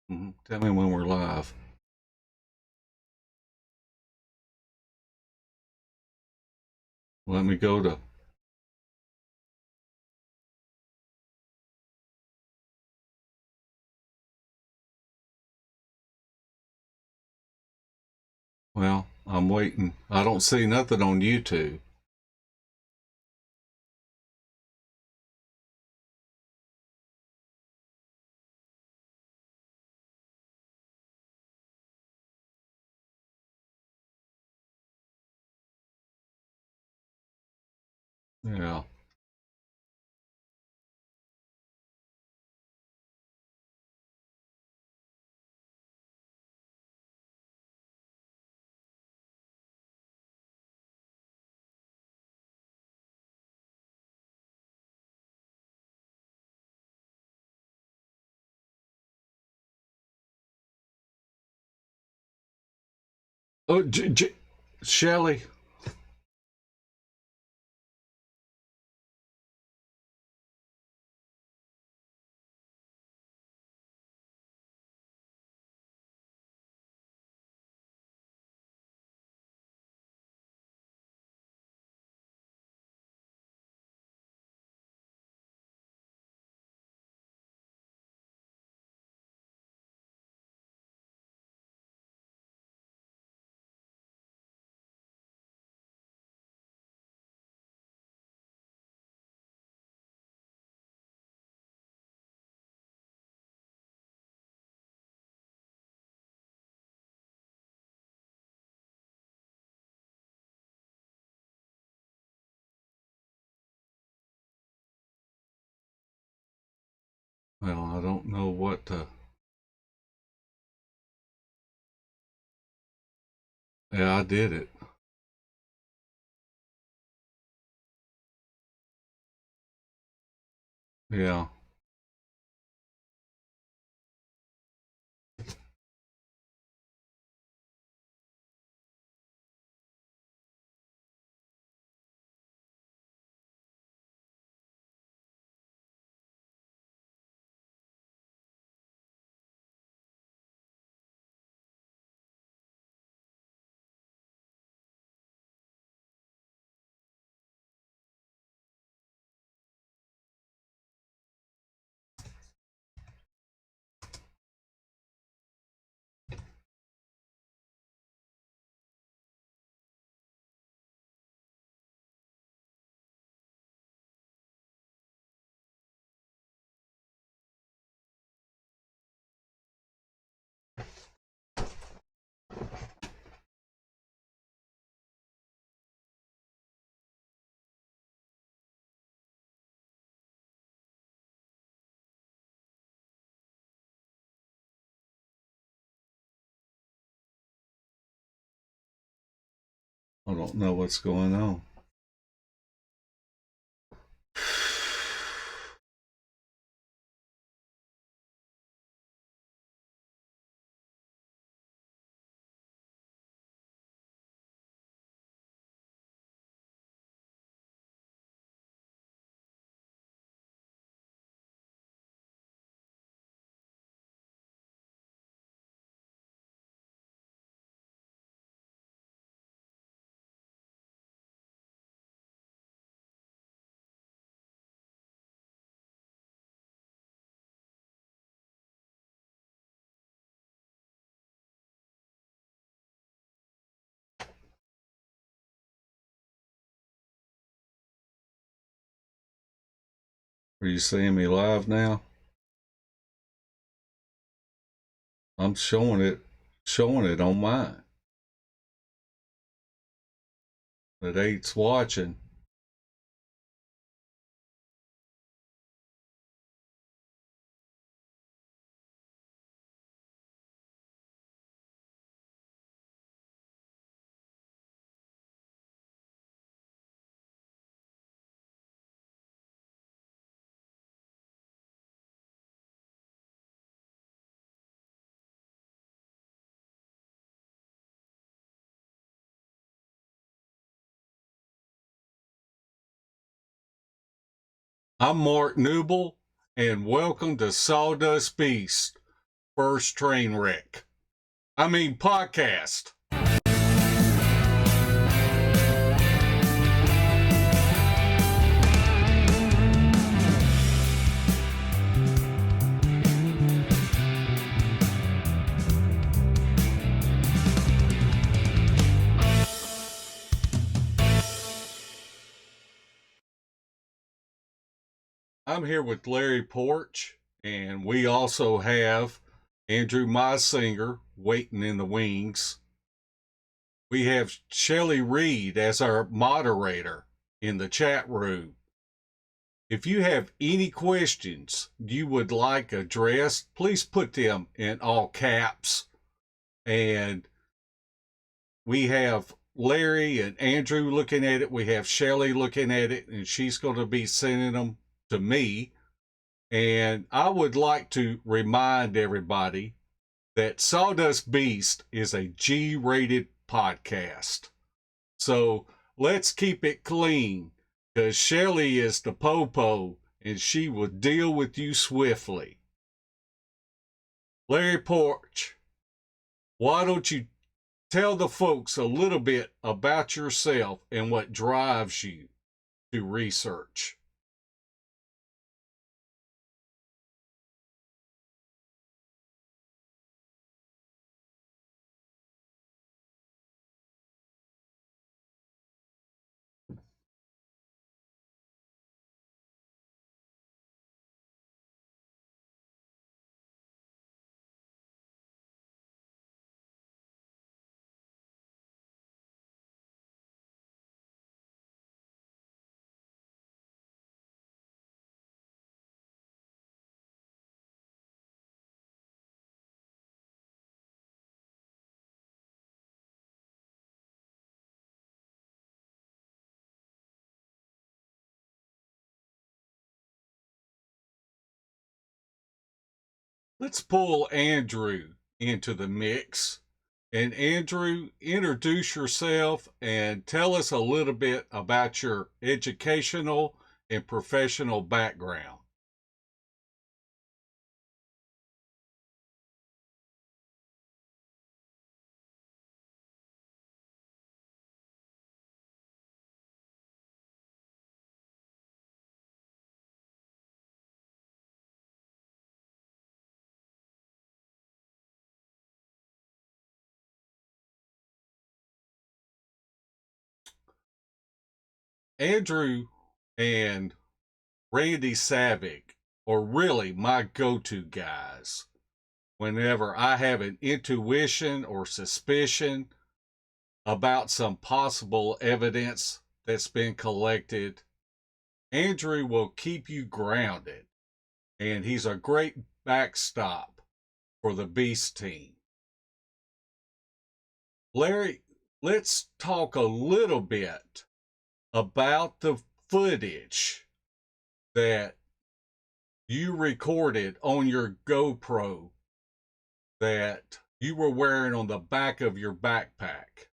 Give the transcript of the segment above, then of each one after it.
Tell me when we're live. Let me go to. Well, I'm waiting. I don't see nothing on YouTube. Yeah. Oh, Shelly. Well, I don't know what to. Yeah, I did it. Yeah. I don't know what's going on. Are you seeing me live now? I'm showing it on mine. That eight's watching. I'm Mark Newble, and welcome to Sawdust Beast. first train wreck. I mean, podcast. I'm here with Larry Porch, and we also have Andrew Meisinger waiting in the wings. We have Shelley Reed as our moderator in the chat room. If you have any questions you would like addressed, please put them in all caps. And we have Larry and Andrew looking at it. We have Shelley looking at it, and she's going to be sending them to me. And I would like to remind everybody that Sawdustt Beast is a G-rated podcast. So let's keep it clean, because Shelley is the popo, and she will deal with you swiftly. Larry Porch, why don't you tell the folks a little bit about yourself and what drives you to research? Let's pull Andrew into the mix. And Andrew, introduce yourself and tell us a little bit about your educational and professional background. Andrew and Randy Savick are really my go-to guys. Whenever I have an intuition or suspicion about some possible evidence that's been collected, Andrew will keep you grounded, and he's a great backstop for the Beast team. Larry, let's talk a little bit about the footage that you recorded on your GoPro that you were wearing on the back of your backpack.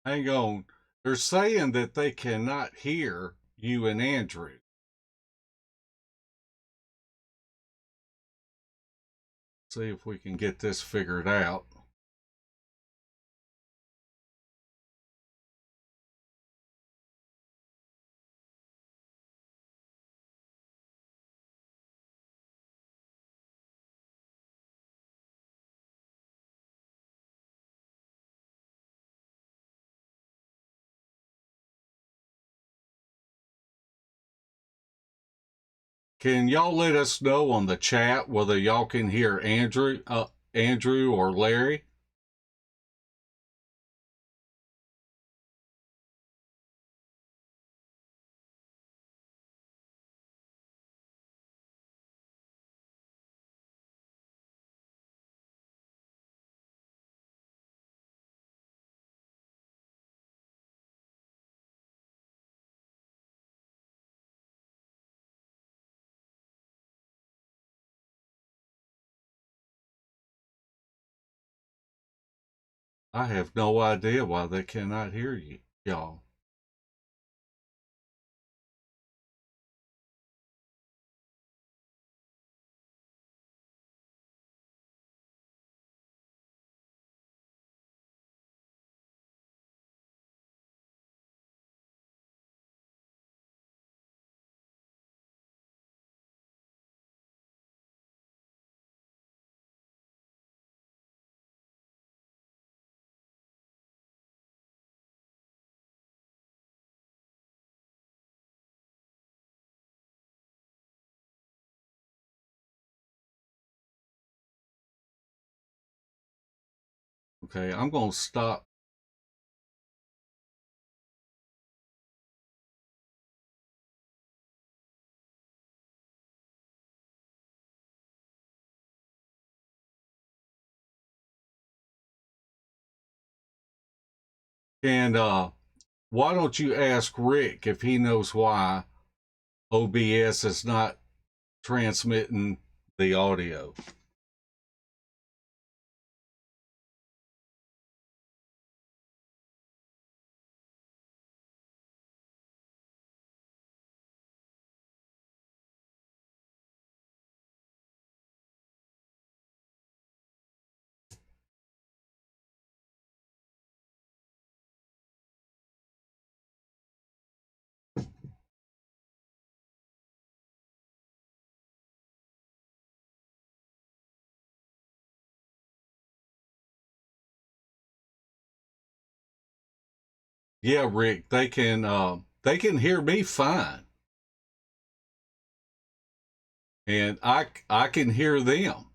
Hang on. They're saying that they cannot hear you and Andrew. See if we can get this figured out. Can y'all let us know on the chat whether y'all can hear Andrew or Larry? I have no idea why they cannot hear you, y'all. Okay, I'm going to stop. And why don't you ask Rick if he knows why OBS is not transmitting the audio? Yeah, Rick, they can hear me fine, and I can hear them.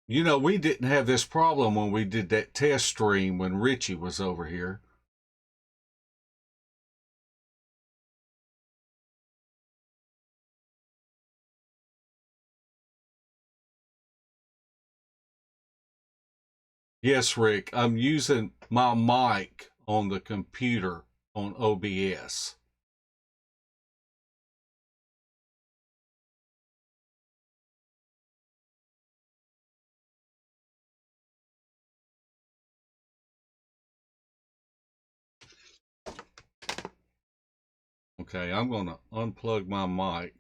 You know, we didn't have this problem when we did that test stream when Richie was over here. Yes, Rick, I'm using my mic on the computer on OBS. Okay, I'm going to unplug my mic.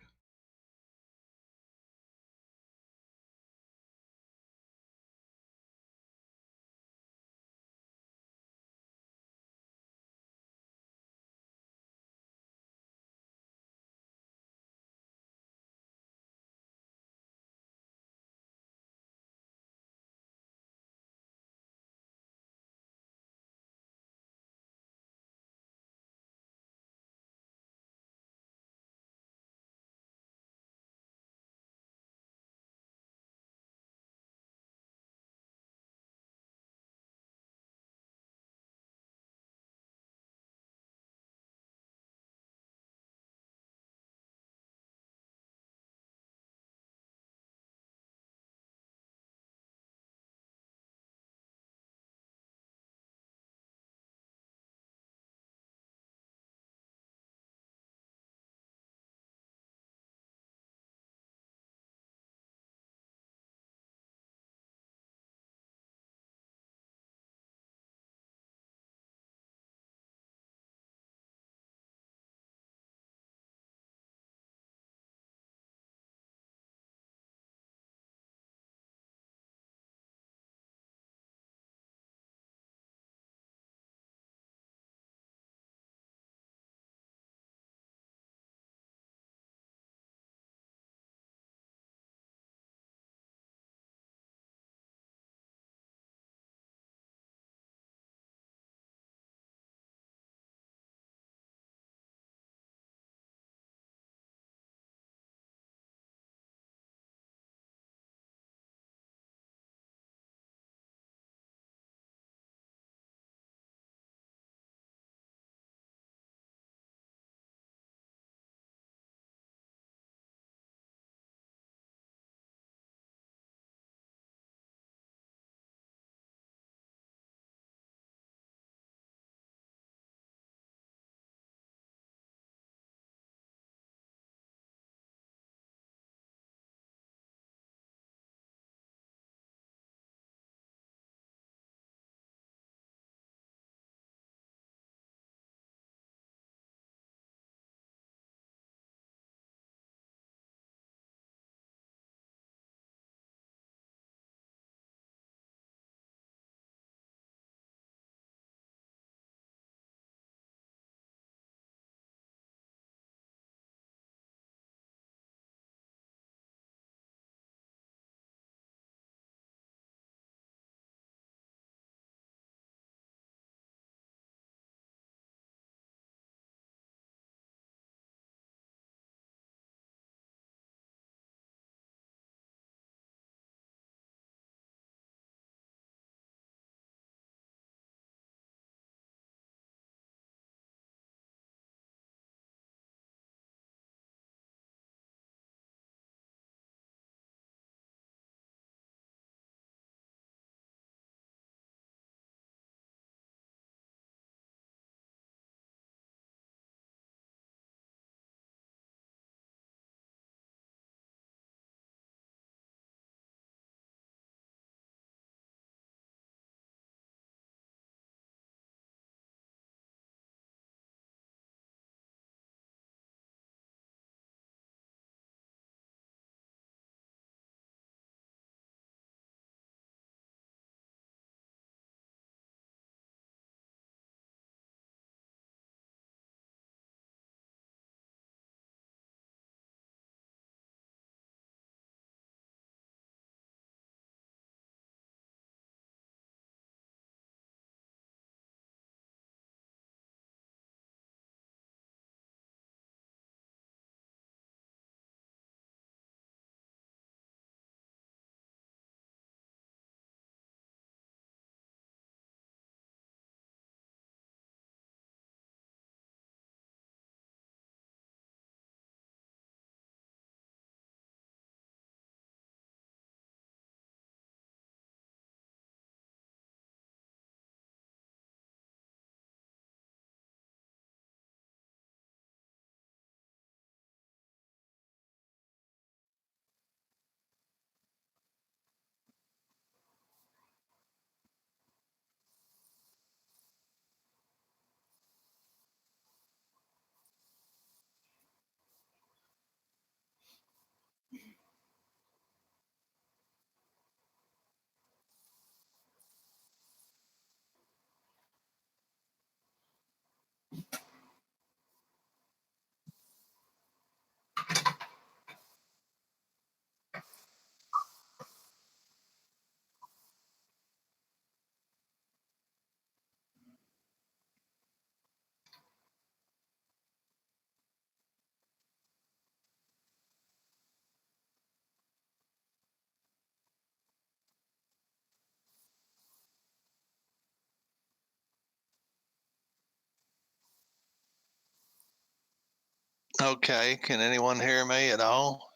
Okay, can anyone hear me at all?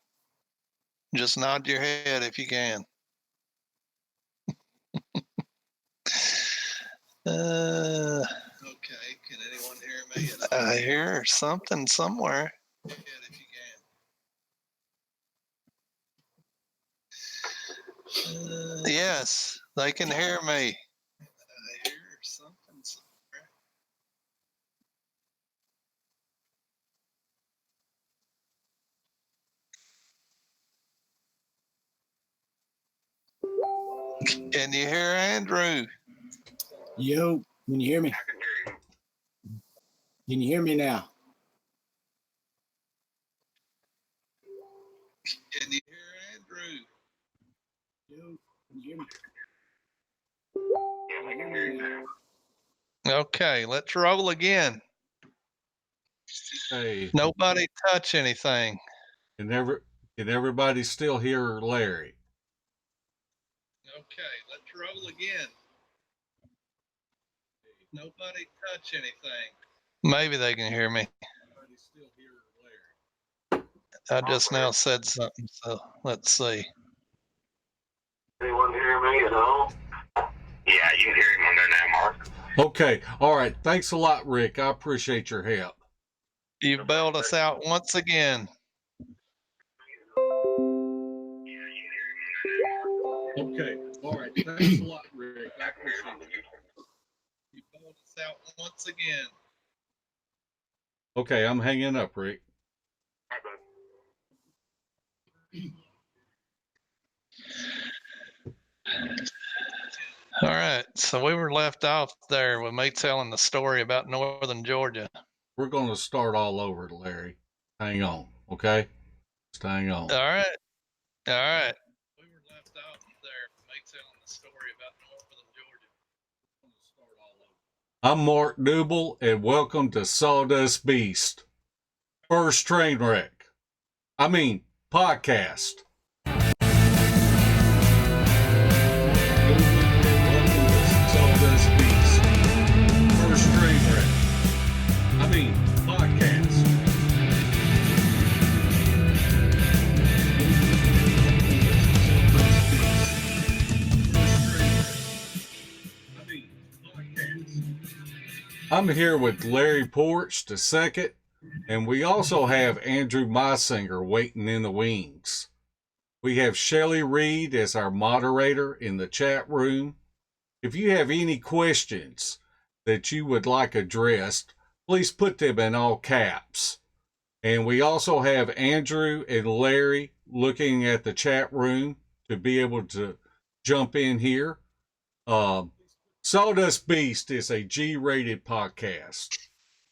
Just nod your head if you can. Okay, can anyone hear me at all? I hear something somewhere. Head if you can. Yes, they can hear me. I hear something somewhere. Can you hear Andrew? Yo, can you hear me? Can you hear me now? Can you hear Andrew? Yo, can you hear me? Okay, let's roll again. Hey, Nobody touch anything. can everybody still hear Larry? Okay, let's roll again. Nobody touch anything. Maybe they can hear me. Everybody still hear Larry? I just now said something, so let's see. Anyone hear me at all? Yeah, you can hear him on there now, Mark. Okay, all right. Thanks a lot, Rick. I appreciate your help. You bailed us out once again. Okay, all right. Thanks a lot, Rick. I appreciate it. You bailed us out once again. Okay, I'm hanging up, Rick. All right, so we were left off there with me telling the story about northern Georgia. We're going to start all over, Larry. Hang on, okay? Just hang on. All right, all right. We were left off there with me telling the story about northern Georgia. We're going to start all over. I'm Mark Dubel, and welcome to Sawdust Beast. First train wreck. Podcast. Sawdust Beast. First train wreck. Podcast. I'm here with Larry Porch II, and we also have Andrew Meisinger waiting in the wings. We have Shelley Reed as our moderator in the chat room. If you have any questions that you would like addressed, please put them in all caps. And we also have Andrew and Larry looking at the chat room to be able to jump in here. Sawdust Beast is a G-rated podcast.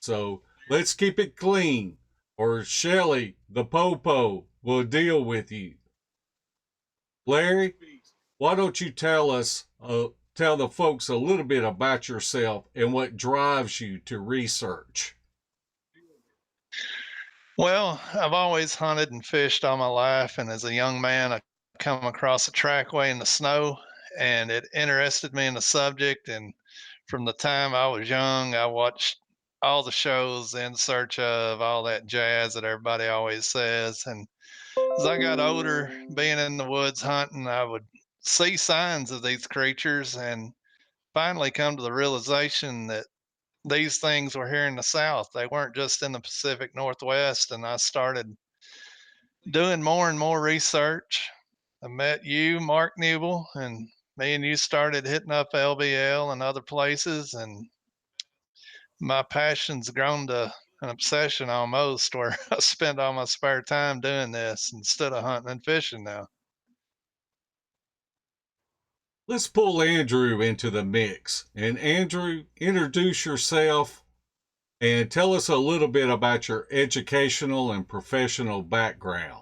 So let's keep it clean, or Shelley, the Popo, will deal with you. Larry, why don't you tell the folks a little bit about yourself and what drives you to research? Well, I've always hunted and fished all my life, and as a young man, I come across a trackway in the snow, and it interested me in the subject. And from the time I was young, I watched all the shows In Search of, all that jazz that everybody always says. And as I got older, being in the woods hunting, I would see signs of these creatures and finally come to the realization that these things were here in the South. They weren't just in the Pacific Northwest. And I started doing more and more research. I met you, Mark Newell, and me and you started hitting up LBL and other places. And my passion's grown to an obsession almost, where I spend all my spare time doing this instead of hunting and fishing now. Let's pull Andrew into the mix. And Andrew, introduce yourself and tell us a little bit about your educational and professional background.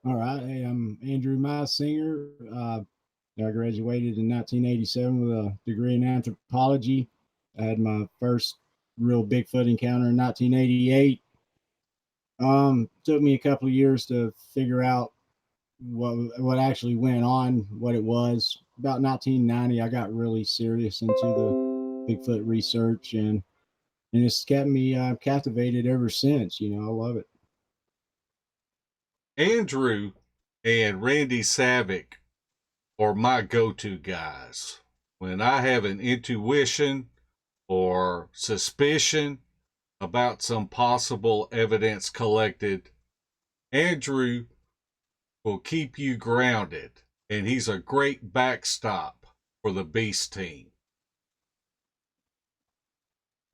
All right. Hey, I'm Andrew Meisinger. I graduated in 1987 with a degree in anthropology. I had my first real Bigfoot encounter in 1988. Took me a couple of years to figure out what actually went on, what it was. About 1990, I got really serious into the Bigfoot research, and and it's kept me captivated ever since. You know, I love it. Andrew and Randy Savick are my go-to guys. When I have an intuition or suspicion about some possible evidence collected, Andrew will keep you grounded, and he's a great backstop for the Beast team.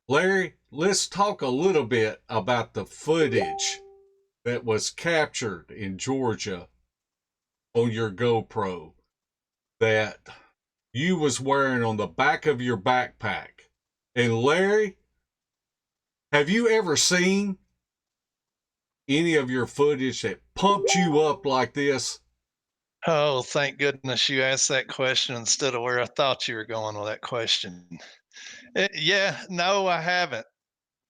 Larry, let's talk a little bit about the footage that was captured in Georgia on your GoPro that you was wearing on the back of your backpack. And Larry, have you ever seen any of your footage that pumped you up like this? Oh, thank goodness you asked that question instead of where I thought you were going with that question. Yeah, no, I haven't.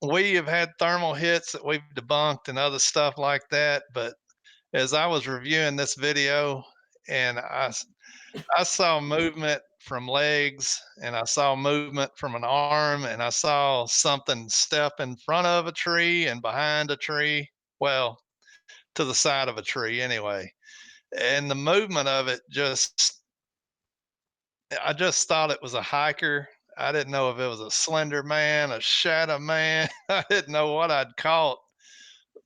We have had thermal hits that we've debunked and other stuff like that, but as I was reviewing this video and I saw movement from legs and I saw movement from an arm and I saw something step in front of a tree and behind a tree. Well, to the side of a tree anyway. And the movement of it I just thought it was a hiker. I didn't know if it was a slender man, a shadow man. I didn't know what I'd caught,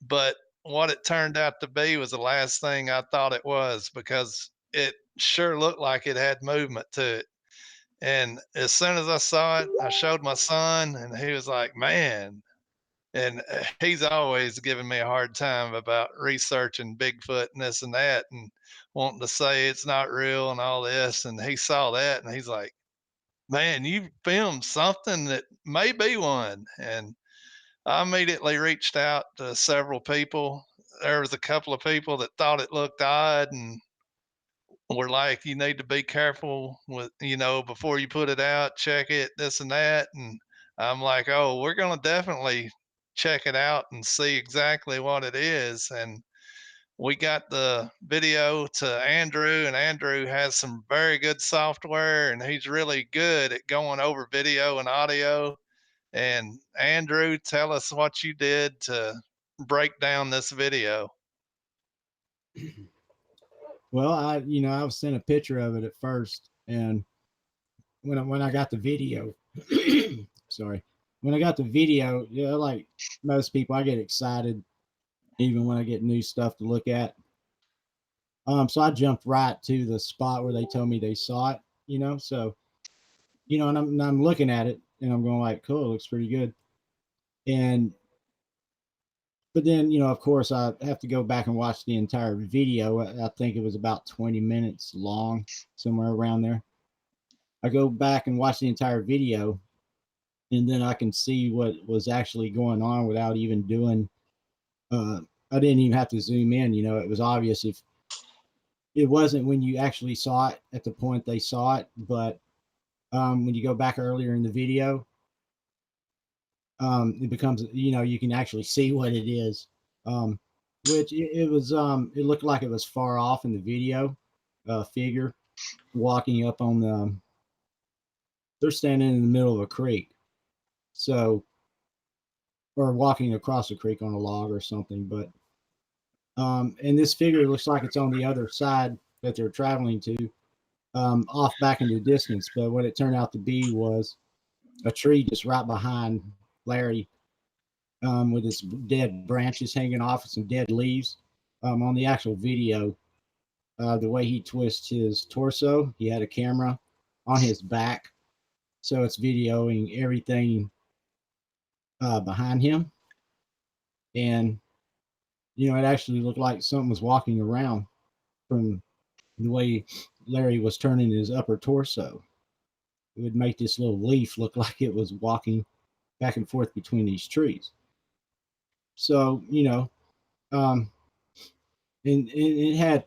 but what it turned out to be was the last thing I thought it was because it sure looked like it had movement to it. And as soon as I saw it, I showed my son, and he was like, "Man." And he's always giving me a hard time about researching Bigfoot and this and that and wanting to say it's not real and all this. And he saw that and he's like, "Man, you filmed something that may be one." And I immediately reached out to several people. There was a couple of people that thought it looked odd and were like, "You need to be careful with, before you put it out, check it, this and that." And I'm like, "Oh, we're going to definitely check it out and see exactly what it is." And we got the video to Andrew, and Andrew has some very good software, and he's really good at going over video and audio. And Andrew, tell us what you did to break down this video. Well, I was sent a picture of it at first, and when I got the video, sorry, when I got the video, like most people, I get excited even when I get new stuff to look at. So I jumped right to the spot where they told me they saw it, So, and I'm looking at it and I'm going like, cool, it looks pretty good. And but then, of course, I have to go back and watch the entire video. I think it was about 20 minutes long, somewhere around there. I go back and watch the entire video, and then I can see what was actually going on without even doing. I didn't even have to zoom in. It was obvious if it wasn't when you actually saw it at the point they saw it, but when you go back earlier in the video, it becomes, you can actually see what it is. Which it was, it looked like it was far off in the video, figure walking up on they're standing in the middle of a creek. So, or walking across the creek on a log or something. But, and this figure looks like it's on the other side that they're traveling to, off back in the distance. But what it turned out to be was a tree just right behind Larry, with its dead branches hanging off and some dead leaves. On the actual video, the way he twists his torso, he had a camera on his back, so it's videoing everything behind him, and it actually looked like something was walking around from the way Larry was turning his upper torso. It would make this little leaf look like it was walking back and forth between these trees. So, um, and it had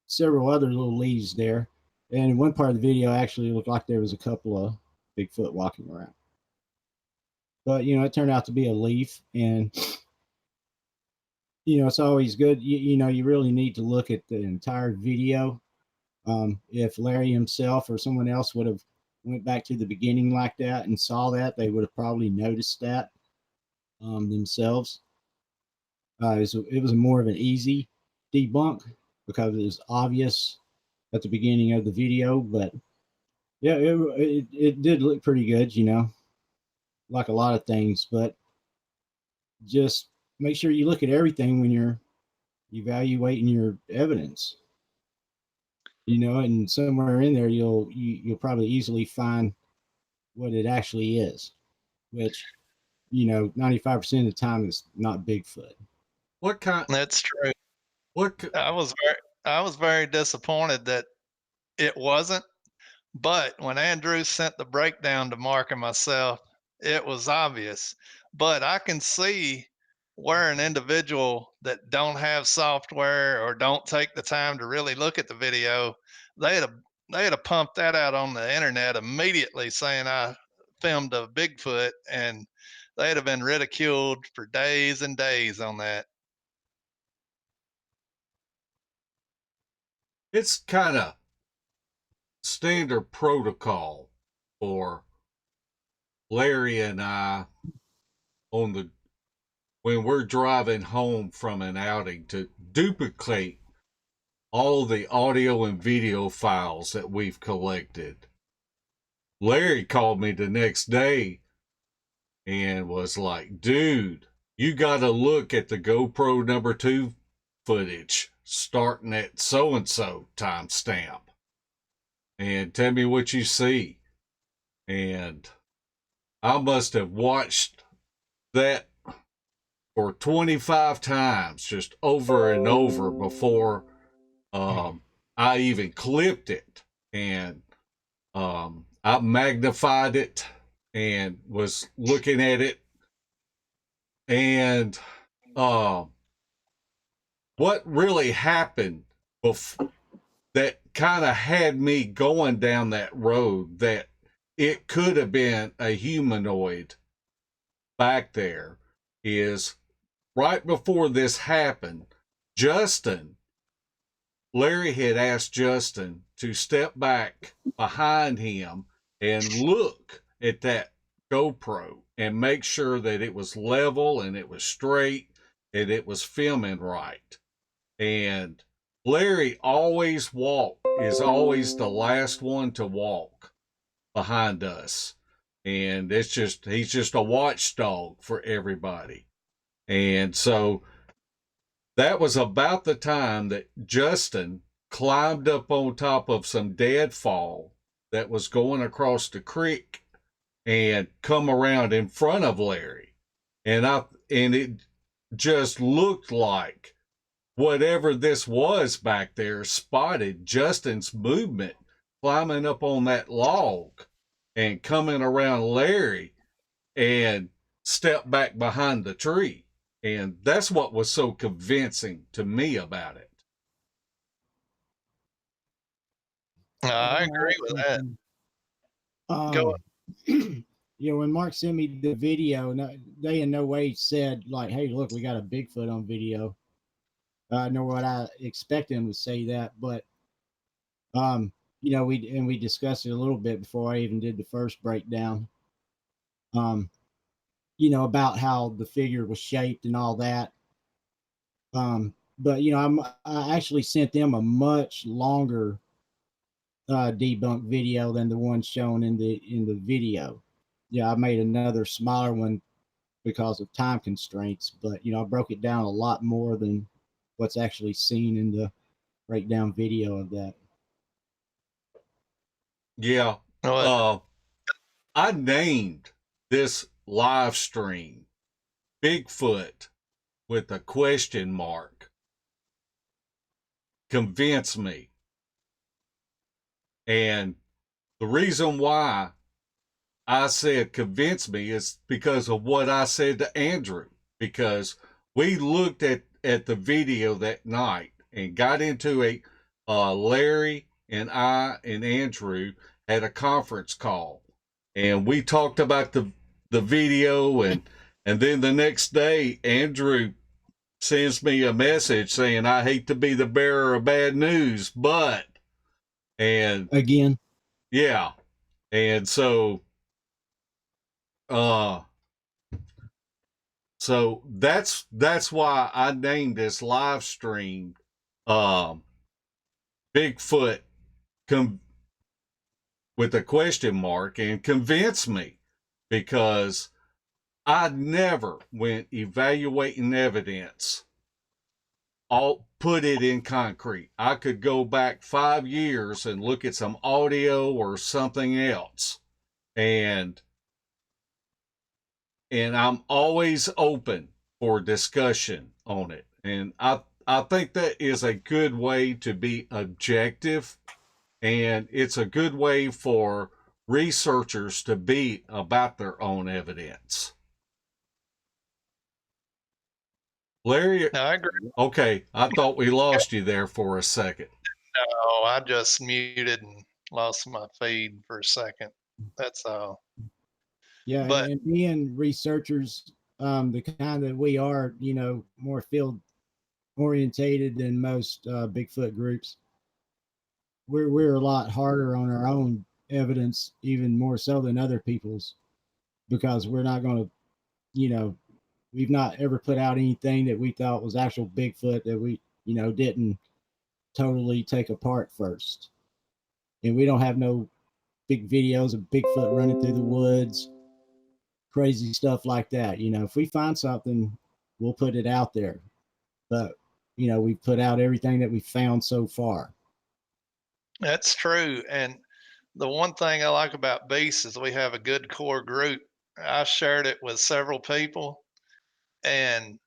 several other little leaves there. And in one part of the video, actually looked like there was a couple of Bigfoot walking around. But, it turned out to be a leaf. And, it's always good. You really need to look at the entire video. If Larry himself or someone else would have went back to the beginning like that and saw that, they would have probably noticed that themselves. It was more of an easy debunk because it was obvious at the beginning of the video. But yeah, it did look pretty good, you know, like a lot of things. But just make sure you look at everything when you're evaluating your evidence, you know, and somewhere in there you'll probably easily find what it actually is, which, you know, 95% of the time is not Bigfoot. What kind? That's true. What? I was very disappointed that it wasn't. But when Andrew sent the breakdown to Mark and myself, it was obvious. But I can see where an individual that don't have software or don't take the time to really look at the video, they'd have they'd have pumped that out on the internet immediately saying I filmed a Bigfoot, and they'd have been ridiculed for days and days on that. It's kind of standard protocol for Larry and I on the when we're driving home from an outing to duplicate all the audio and video files that we've collected. Larry called me the next day and was like, dude, you got to look at the GoPro #2 footage starting at so-and-so timestamp and tell me what you see. And I must have watched that for 25 times, just over and over before I even clipped it. And I magnified it and was looking at it. And what really happened that kind of had me going down that road that it could have been a humanoid back there is right before this happened, Larry had asked Justin to step back behind him and look at that GoPro and make sure that it was level and it was straight and it was filming right. And Larry is always the last one to walk behind us. And he's just a watchdog for everybody. And so that was about the time that Justin climbed up on top of some deadfall that was going across the creek and come around in front of Larry. And it just looked like whatever this was back there spotted Justin's movement climbing up on that log and coming around Larry and stepped back behind the tree. And that's what was so convincing to me about it. I agree with that. Go You know, when Mark sent me the video, they in no way said like, "Hey, look, we got a Bigfoot on video." Nor what I expect him to say that, but you know, we discussed it a little bit before I even did the first breakdown. You know, about how the figure was shaped and all that. But you know, I actually sent them a much longer debunk video than the one shown in the video. Yeah, I made another smaller one because of time constraints, but you know, I broke it down a lot more than what's actually seen in the breakdown video of that. Yeah. I named this live stream Bigfoot with a question mark. Convince me. And the reason why I said convince me is because of what I said to Andrew. Because we looked at the video that night and got into Larry and I and Andrew had a conference call. And we talked about the video, and then the next day, Andrew sends me a message saying, I hate to be the bearer of bad news, but, and again, yeah. And uh, so that's why I named this live stream, um, Bigfoot with a question mark, and convince me, because I never, when evaluating evidence, all put it in concrete. I could go back 5 years and look at some audio or something else, and I'm always open for discussion on it. And I think that is a good way to be objective, and it's a good way for researchers to be about their own evidence. Larry, No, I agree. okay, I thought we lost you there for a second. No, I just muted and lost my feed for a second. That's all. Yeah, But and being researchers, the kind that we are, more field orientated than most Bigfoot groups, we're a lot harder on our own evidence, even more so than other people's, because we're not going to, we've not ever put out anything that we thought was actual Bigfoot that we, didn't totally take apart first. And we don't have no big videos of Bigfoot running through the woods, crazy stuff like that. If we find something, we'll put it out there. But, we've put out everything that we've found so far. that's true. And the one thing I like about Beast is we have a good core group. I shared it with several people, and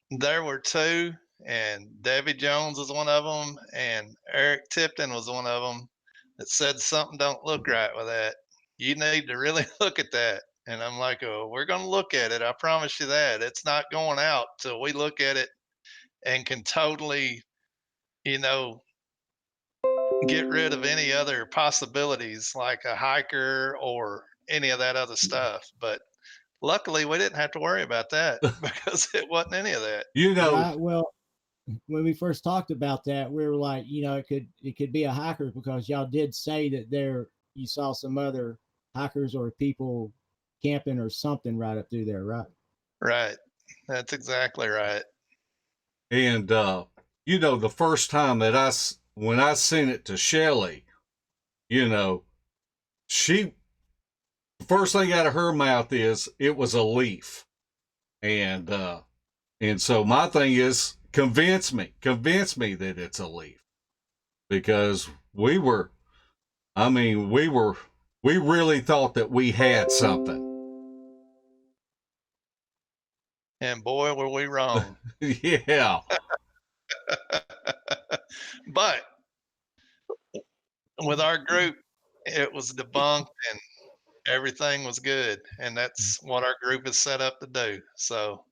there were two, and Debbie Jones was one of them, and Eric Tipton was one of them, that said something don't look right with that. You need to really look at that. And I'm like, oh, we're going to look at it. I promise you that. It's not going out till we look at it and can totally, you know, get rid of any other possibilities like a hiker or any of that other stuff. But luckily, we didn't have to worry about that because it wasn't any of that. Right. Well, when we first talked about that, we were like, it could be a hiker, because y'all did say that you saw some other hikers or people camping or something right up through there, right? Right. That's exactly right. And the first time that when I sent it to Shelly, she, first thing out of her mouth is it was a leaf. And so my thing is, convince me that it's a leaf, because we really thought that we had something. And boy, were we wrong. Yeah. But with our group, it was debunked and everything was good. And that's what our group is set up to do. So,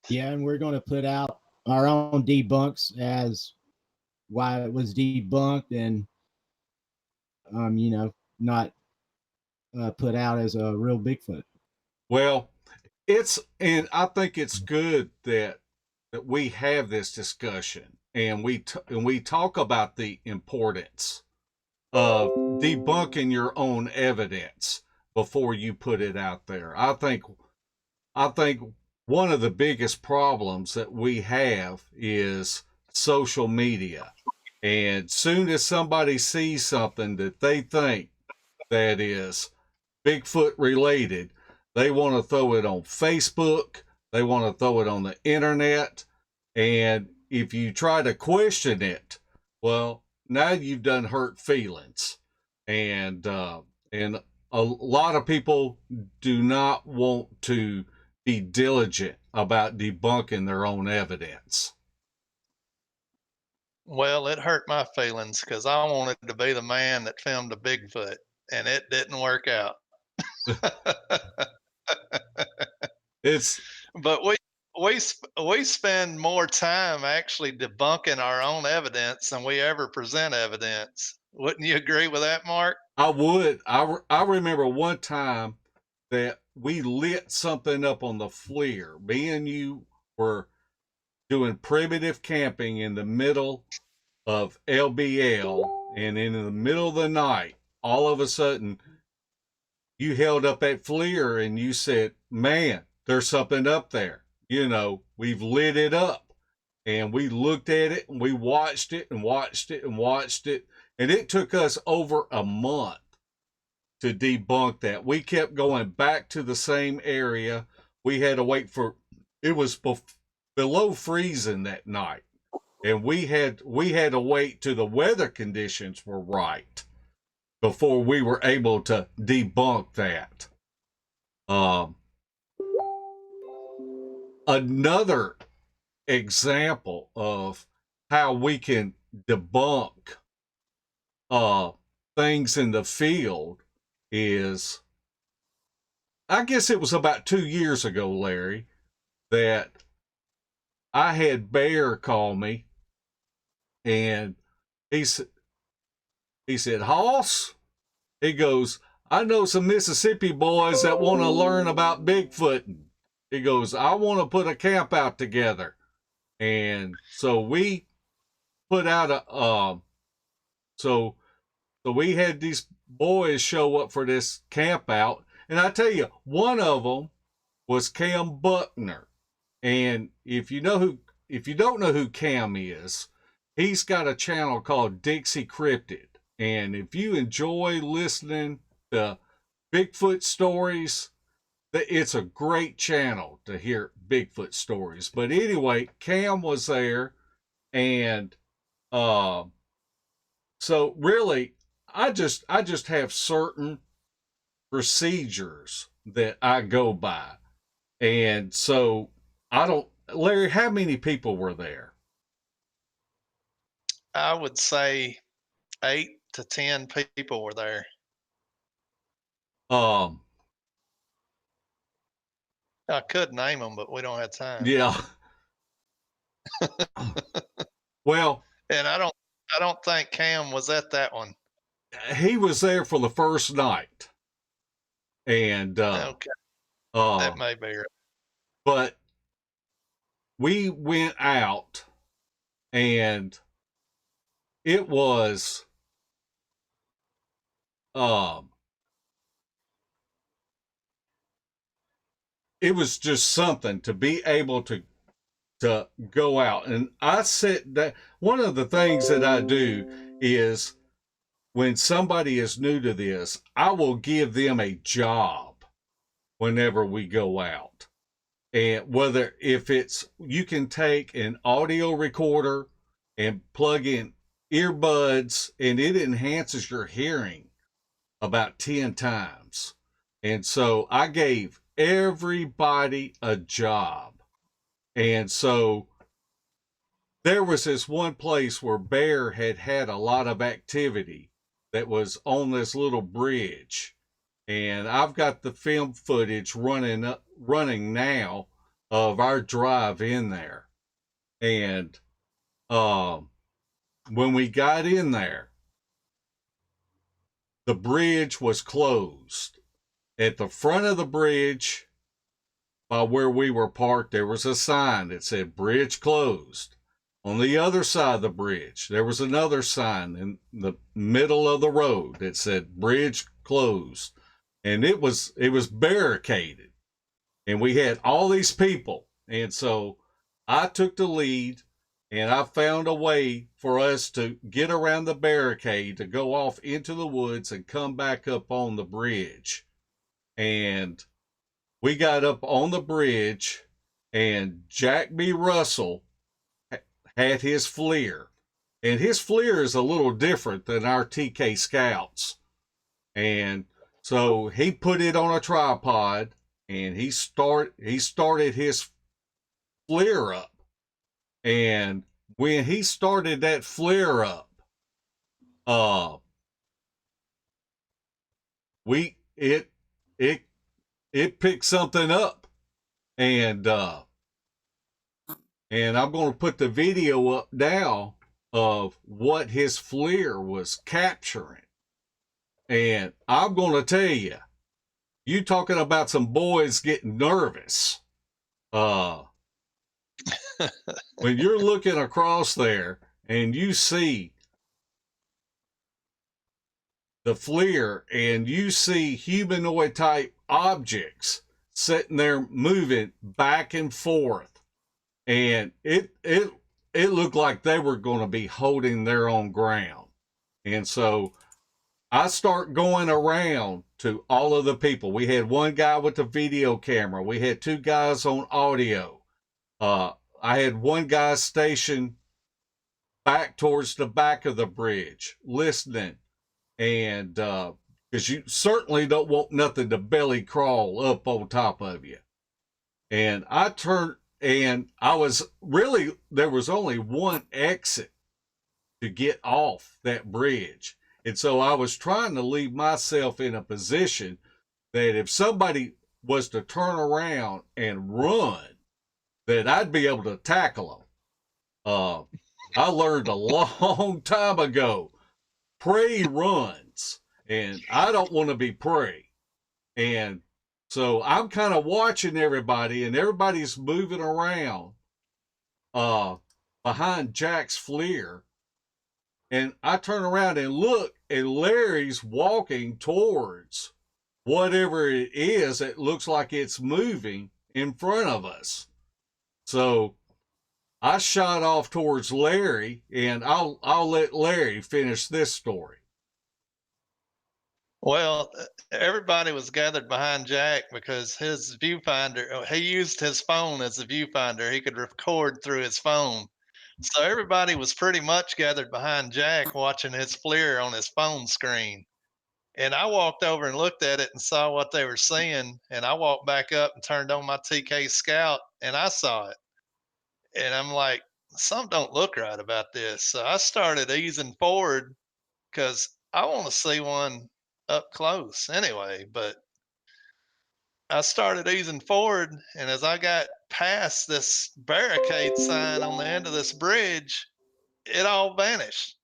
Yeah, and we're going to put out our own debunks as why it was debunked, and not put out as a real Bigfoot. Well, and I think it's good that we have this discussion, and we talk about the importance of debunking your own evidence before you put it out there. I think one of the biggest problems that we have is social media. And soon as somebody sees something that they think that is Bigfoot related, they want to throw it on Facebook, they want to throw it on the internet, and if you try to question it, well, now you've done hurt feelings. And a lot of people do not want to be diligent about debunking their own evidence. well, it hurt my feelings because I wanted to be the man that filmed a Bigfoot and it didn't work out. It's But we spend more time actually debunking our own evidence than we ever present evidence. Wouldn't you agree with that, Mark? I would. I remember one time that we lit something up on the FLIR. Me and you were doing primitive camping in the middle of LBL, and in the middle of the night, all of a sudden, you held up that FLIR and you said, man, there's something up there. You know, we've lit it up. And we looked at it and we watched it and watched it and watched it. And it took us over a month to debunk that. We kept going back to the same area. We had to wait for, it was below freezing that night. And we had to wait till the weather conditions were right before we were able to debunk that. Another example of how we can debunk things in the field is, I guess it was about 2 years ago, Larry, that I had Bear call me, and he said, Hoss, he goes, I know some Mississippi boys that want to learn about Bigfooting. He goes, I want to put a camp out together. And so we put out so we had these boys show up for this camp out. And I tell you, one of them was Cam Buckner. And if you don't know who Cam is, he's got a channel called Dixie Cryptid. And if you enjoy listening to Bigfoot stories, it's a great channel to hear Bigfoot stories. But anyway, Cam was there, and so really, I just have certain procedures that I go by. And so I don't, Larry, how many people were there? I would say 8 to 10 people were there. I could name them, but we don't have time. Yeah. Well, and I don't think Cam was at that one. He was there for the first night. And okay. That may be right. But we went out, and it was just something to be able to go out. And I said that one of the things that I do is, when somebody is new to this, I will give them a job whenever we go out. And whether if it's, you can take an audio recorder and plug in earbuds, and it enhances your hearing about 10 times. And so I gave everybody a job. And so there was this one place where Bear had a lot of activity that was on this little bridge. And I've got the film footage running now of our drive in there. And when we got in there, the bridge was closed. At the front of the bridge, by where we were parked, there was a sign that said "Bridge closed." On the other side of the bridge, there was another sign in the middle of the road that said "Bridge closed." And it was barricaded. And we had all these people. And so I took the lead, and I found a way for us to get around the barricade, to go off into the woods and come back up on the bridge. And we got up on the bridge, and Jack B. Russell had his FLIR. And his FLIR is a little different than our TK Scouts. And so he put it on a tripod, and he started his FLIR up. And when he started that FLIR up, it picked something up. And I'm going to put the video up now of what his FLIR was capturing. And I'm going to tell you, you talking about some boys getting nervous. When you're looking across there and you see the FLIR and you see humanoid type objects sitting there moving back and forth, and it looked like they were going to be holding their own ground. And so I start going around to all of the people. We had one guy with the video camera. We had two guys on audio. I had one guy stationed back towards the back of the bridge listening. And because you certainly don't want nothing to belly crawl up on top of you. And I turned, and I was really, there was only one exit to get off that bridge. And so I was trying to leave myself in a position that if somebody was to turn around and run, that I'd be able to tackle them. I learned a long time ago, prey runs, and I don't want to be prey. And so I'm kind of watching everybody, and everybody's moving around behind Jack's FLIR. And I turn around and look, and Larry's walking towards whatever it is that looks like it's moving in front of us. So I shot off towards Larry, and I'll let Larry finish this story. Well, everybody was gathered behind Jack because his viewfinder, he used his phone as a viewfinder. He could record through his phone. So everybody was pretty much gathered behind Jack watching his FLIR on his phone screen. And I walked over and looked at it and saw what they were seeing. And I walked back up and turned on my TK Scout and I saw it. And I'm like, something don't look right about this. So I started easing forward because I want to see one up close anyway. But I started easing forward, and as I got past this barricade sign on the end of this bridge, it all vanished.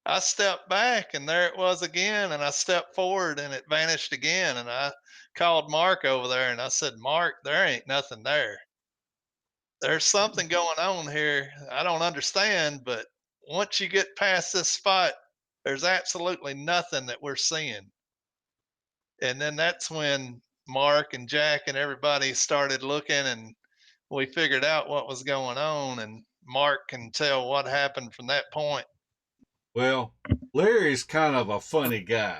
I stepped back, and there it was again, and I stepped forward, and it vanished again. And I called Mark over there, and I said, Mark, there ain't nothing there. There's something going on here. I don't understand, but once you get past this spot, there's absolutely nothing that we're seeing. And then that's when Mark and Jack and everybody started looking, and we figured out what was going on, and Mark can tell what happened from that point. Well, Larry's kind of a funny guy.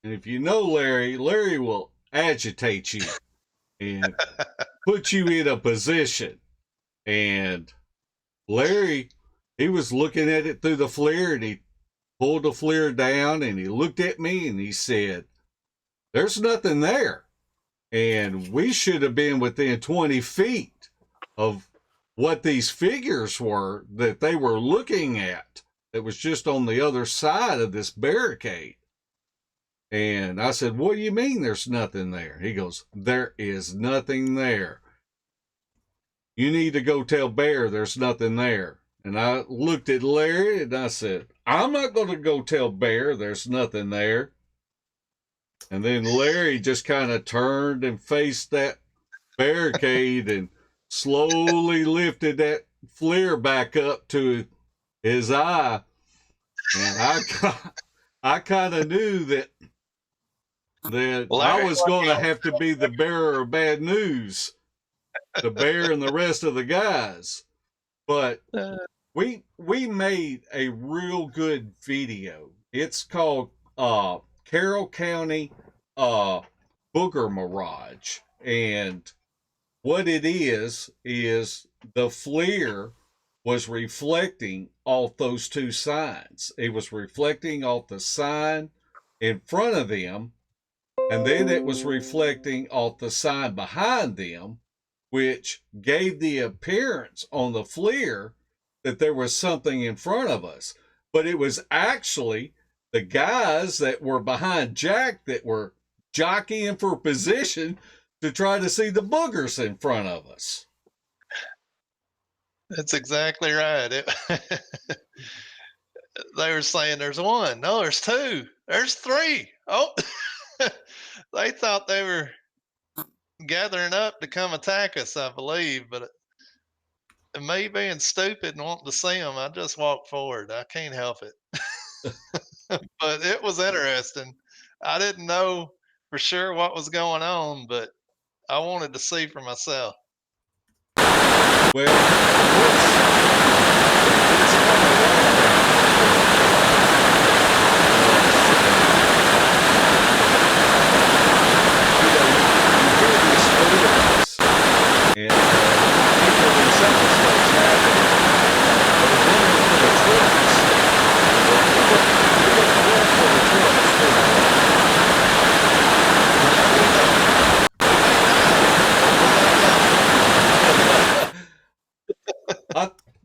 And if you know Larry, Larry will agitate you and put you in a position. And Larry, he was looking at it through the FLIR, and he pulled the FLIR down, and he looked at me and he said, there's nothing there. And we should have been within 20 feet of what these figures were that they were looking at. It was just on the other side of this barricade. And I said, what do you mean there's nothing there? He goes, there is nothing there. You need to go tell Bear there's nothing there. And I looked at Larry and I said, I'm not going to go tell Bear there's nothing there. And then Larry just kind of turned and faced that barricade and slowly lifted that FLIR back up to his eye. And I kind of knew that I was going to have to be the bearer of bad news, the Bear and the rest of the guys. But we made a real good video. It's called Carroll County Booger Mirage. And what it is the FLIR was reflecting off those two signs. It was reflecting off the sign in front of them, and then it was reflecting off the sign behind them, which gave the appearance on the FLIR that there was something in front of us. But it was actually the guys that were behind Jack that were jockeying for position to try to see the boogers in front of us. That's exactly right. They were saying there's one. No, there's two. There's three. Oh, they thought they were gathering up to come attack us, I believe. But me being stupid and wanting to see them, I just walked forward. I can't help it. but it was interesting. I didn't know for sure what was going on, but I wanted to see for myself. Well, it's kind of like that. And people when something starts happening, they're running for the trucks. We don't run for the trucks, do we?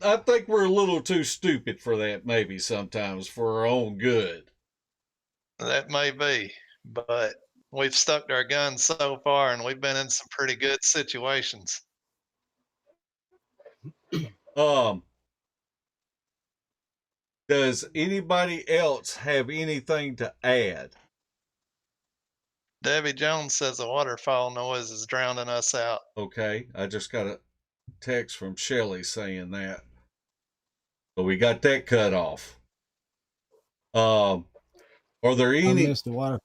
I think we're a little too stupid for that, maybe sometimes for our own good. That may be, but we've stuck to our guns so far, and we've been in some pretty good situations. Um, does anybody else have anything to add? Debbie Jones says the waterfall noise is drowning us out. Okay, I just got a text from Shelly saying that. So we got that cut off. Are there I any? missed the water.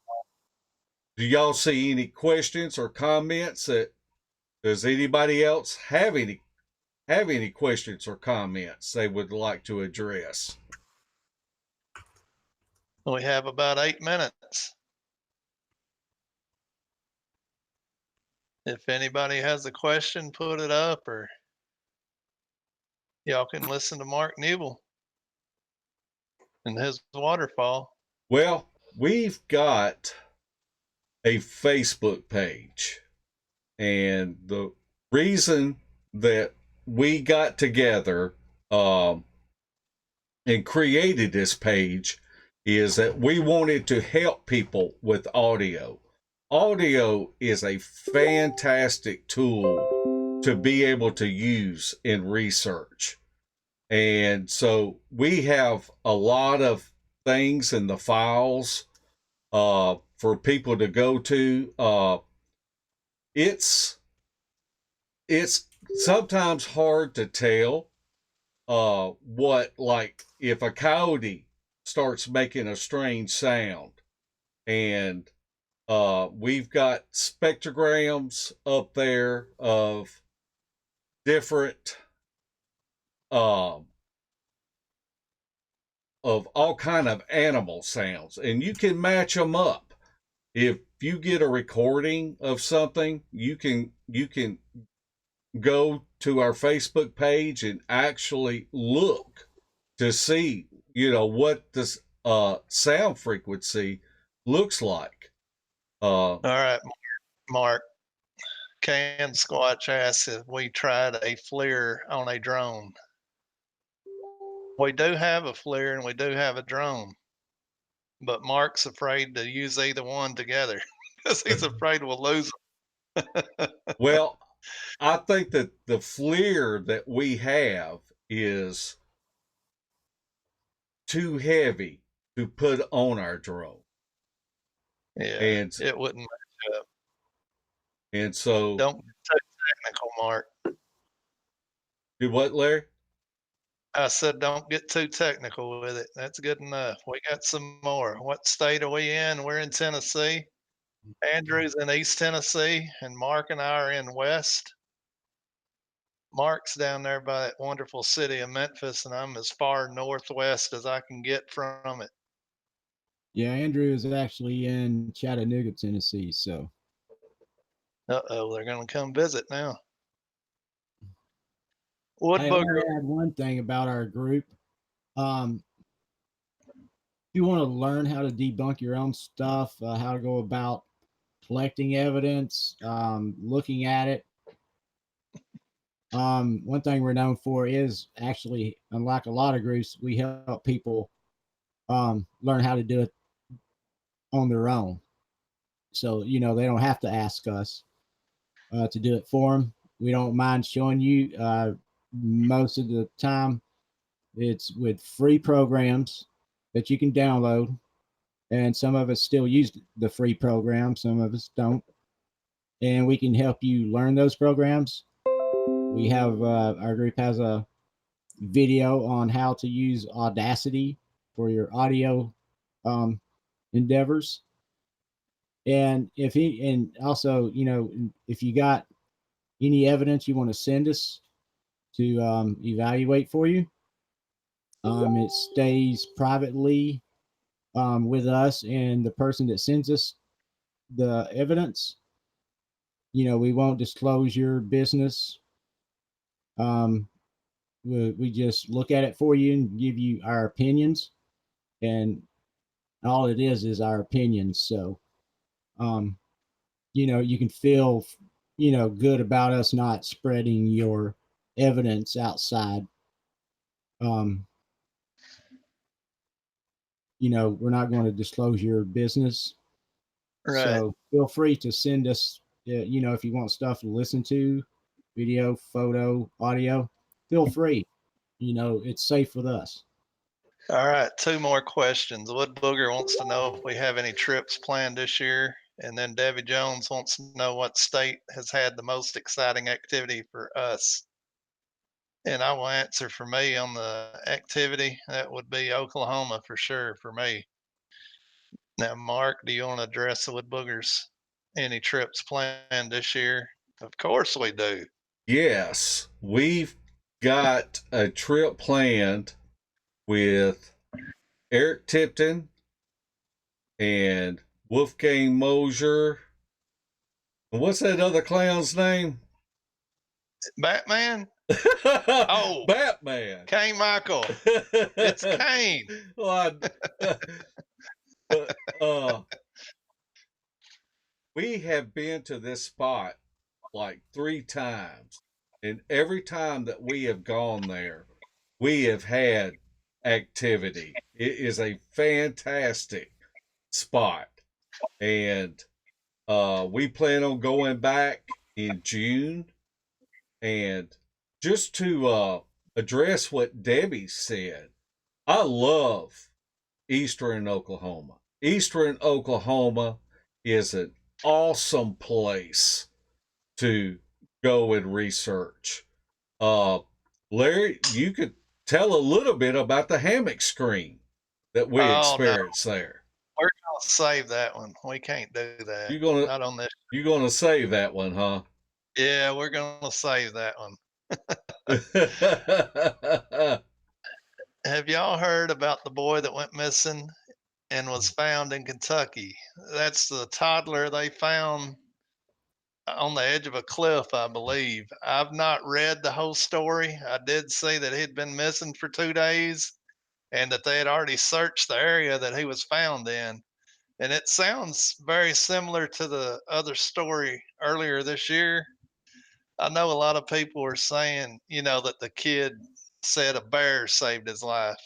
Do y'all see any questions or comments? Does anybody else have any questions or comments they would like to address? We have about 8 minutes. If anybody has a question, put it up, or y'all can listen to Mark Newell and his waterfall. Well, we've got a Facebook page, and the reason that we got together and created this page is that we wanted to help people with audio. Audio is a fantastic tool to be able to use in research. And so we have a lot of things in the files for people to go to. It's sometimes hard to tell what, like if a coyote starts making a strange sound, and we've got spectrograms up there of different of all kind of animal sounds, and you can match them up. If you get a recording of something, you can go to our Facebook page and actually look to see, what this sound frequency looks like. All right, Mark. Can Squatch asks if we tried a FLIR on a drone. We do have a FLIR and we do have a drone, but Mark's afraid to use either one together because he's afraid we'll lose them. Well, I think that the FLIR that we have is too heavy to put on our drone. Yeah, And it wouldn't match up. and so Don't get too technical, Mark. do what, Larry? I said, don't get too technical with it. That's good enough. We got some more. What state are we in? We're in Tennessee. Andrew's in East Tennessee, and Mark and I are in West. Mark's down there by that wonderful city of Memphis, and I'm as far northwest as I can get from it. Yeah, Andrew is actually in Chattanooga, Tennessee. So, Uh-oh, they're going to come visit now. hey, I want Woodbooger, to add one thing about our group. If you want to learn how to debunk your own stuff, how to go about collecting evidence, looking at it. One thing we're known for is actually, unlike a lot of groups, we help people learn how to do it on their own. So, they don't have to ask us to do it for them. We don't mind showing you. Most of the time, it's with free programs that you can download. And some of us still use the free program, some of us don't. And we can help you learn those programs. We have our group has a video on how to use Audacity for your audio um, endeavors. And also, if you got any evidence you want to send us to evaluate for you, it stays privately with us and the person that sends us the evidence. We won't disclose your business. Um, we just look at it for you and give you our opinions, and all it is our opinions. So, um, you can feel, good about us not spreading your evidence outside. Um, we're not going to disclose your business. Right. So feel free to send us, if you want stuff to listen to, video, photo, audio, feel free. It's safe with us. All right, two more questions. Wood Booger wants to know if we have any trips planned this year. And then Debbie Jones wants to know what state has had the most exciting activity for us. And I will answer for me on the activity. That would be Oklahoma for sure for me. Now, Mark, do you want to address the Wood Boogers? Any trips planned this year? Of course we do. Yes, we've got a trip planned with Eric Tipton and Wolfgang Mosier. And what's that other clown's name? Batman? Oh, Batman. Kane Michael. It's Kane. Well, but we have been to this spot like 3 times, and every time that we have gone there, we have had activity. It is a fantastic spot, and we plan on going back in June. And just to address what Debbie said, I love Eastern Oklahoma. Eastern Oklahoma is an awesome place to go and research. Uh, Larry, you could tell a little bit about the hammock screen that we Oh, no. experienced there. We're going to save that one. We can't do that. Not on this. You're gonna save that one, huh? Yeah, we're going to save that one. Have y'all heard about the boy that went missing and was found in Kentucky? That's the toddler they found on the edge of a cliff, I believe. I've not read the whole story. I did see that he'd been missing for 2 days and that they had already searched the area that he was found in. And it sounds very similar to the other story earlier this year. I know a lot of people were saying, that the kid said a bear saved his life,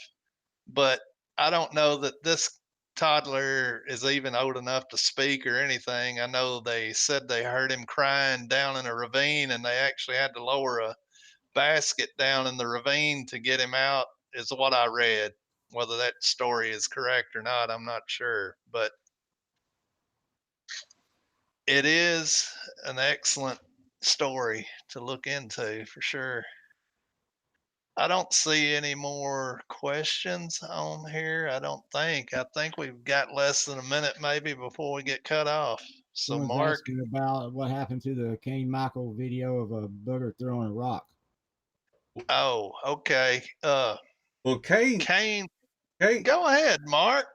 but I don't know that this toddler is even old enough to speak or anything. I know they said they heard him crying down in a ravine and they actually had to lower a basket down in the ravine to get him out, is what I read. Whether that story is correct or not, I'm not sure, but it is an excellent story to look into for sure. I don't see any more questions on here. I don't think. I think we've got less than a minute maybe before we get cut off. So, Someone's Mark, asking about what happened to the Kane Michael video of a booger throwing a rock. oh, okay. Well, Kane, go ahead, Mark.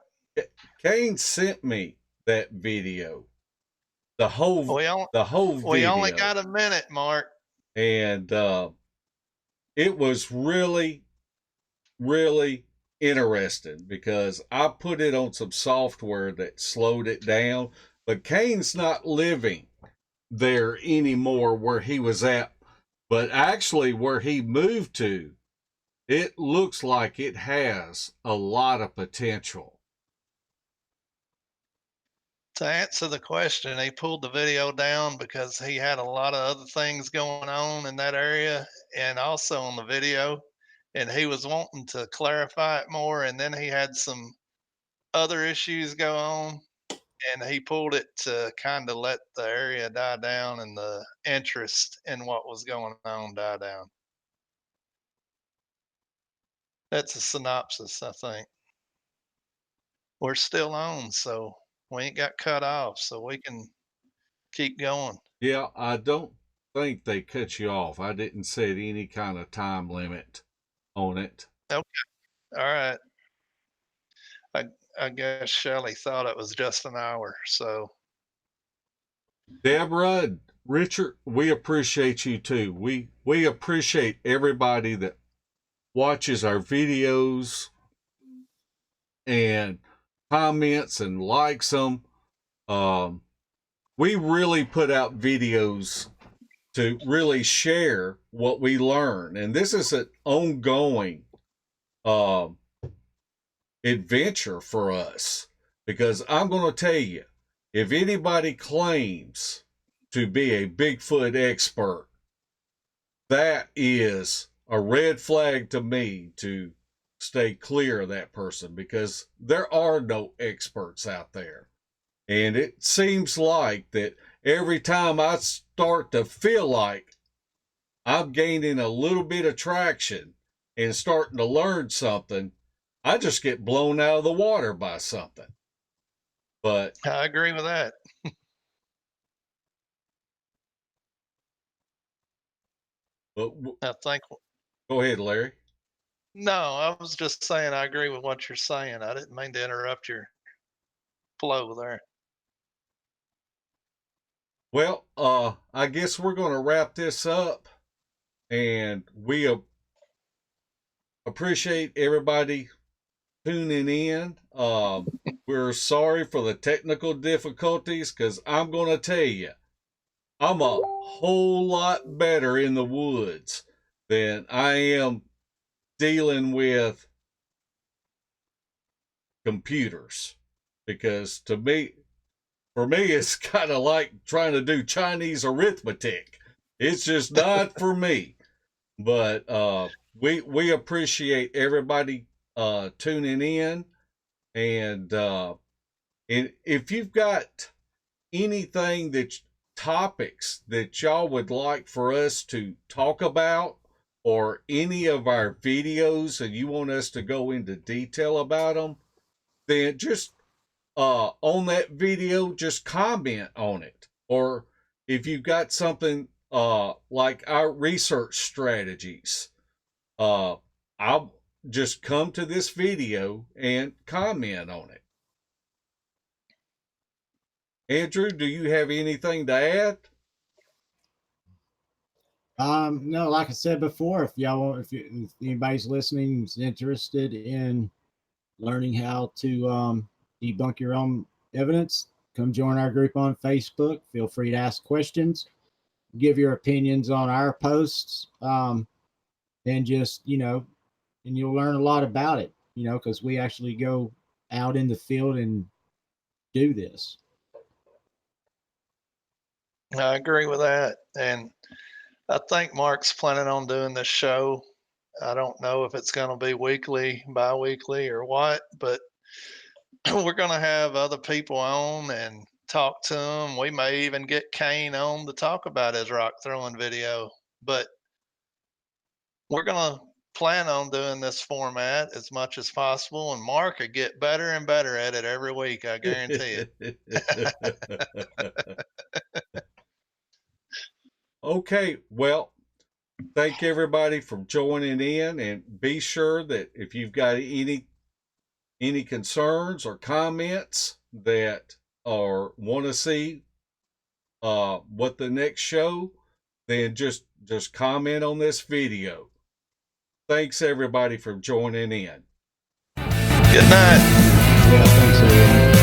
Kane sent me that video, the whole We only, the whole we only video, got a minute, Mark. and it was really, really interesting because I put it on some software that slowed it down. But Kane's not living there anymore where he was at, but actually where he moved to, it looks like it has a lot of potential. To answer the question, he pulled the video down because he had a lot of other things going on in that area and also on the video. And he was wanting to clarify it more. And then he had some other issues go on. And he pulled it to kind of let the area die down and the interest in what was going on die down. That's a synopsis, I think. we're still on, so we ain't got cut off, so we can keep going. Yeah, I don't think they cut you off. I didn't set any kind of time limit on it. Okay, all right. I I guess Shelley thought it was just an hour, so Deborah and Richard, we appreciate you too. We appreciate everybody that watches our videos and comments and likes them. We really put out videos to really share what we learn, and this is an ongoing adventure for us, because I'm going to tell you, if anybody claims to be a Bigfoot expert, that is a red flag to me to stay clear of that person, because there are no experts out there. And it seems like that every time I start to feel like I'm gaining a little bit of traction and starting to learn something, I just get blown out of the water by something. But I agree with that. I think go ahead, Larry. no, I was just saying I agree with what you're saying. I didn't mean to interrupt your flow there. Well, I guess we're going to wrap this up, and we appreciate everybody tuning in. We're sorry for the technical difficulties, because I'm going to tell you, I'm a whole lot better in the woods than I am dealing with computers, because for me, it's kind of like trying to do Chinese arithmetic. It's just not for me. But we appreciate everybody tuning in, and if you've got anything topics that y'all would like for us to talk about, or any of our videos and you want us to go into detail about them, then just on that video, just comment on it. Or if you've got something like our research strategies, I'll just come to this video and comment on it. Andrew, do you have anything to add? No, like I said before, if anybody's listening is interested in learning how to debunk your own evidence, come join our group on Facebook. Feel free to ask questions, give your opinions on our posts, and just, and you'll learn a lot about it, because we actually go out in the field and do this. I agree with that. And I think Mark's planning on doing this show. I don't know if it's going to be weekly, bi-weekly, or what, but we're going to have other people on and talk to them. We may even get Kane on to talk about his rock throwing video, but we're going to plan on doing this format as much as possible, and Mark will get better and better at it every week, I guarantee it. Okay, well, thank everybody for joining in, and be sure that if you've got any concerns or comments that want to see what the next show, then just comment on this video. Thanks everybody for joining in. Good night. Yeah, thanks everyone.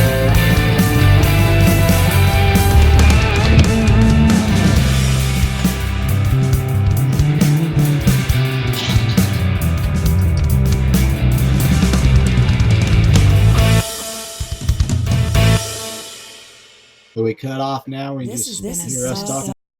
So we cut off now. We This just has been a hear us talking.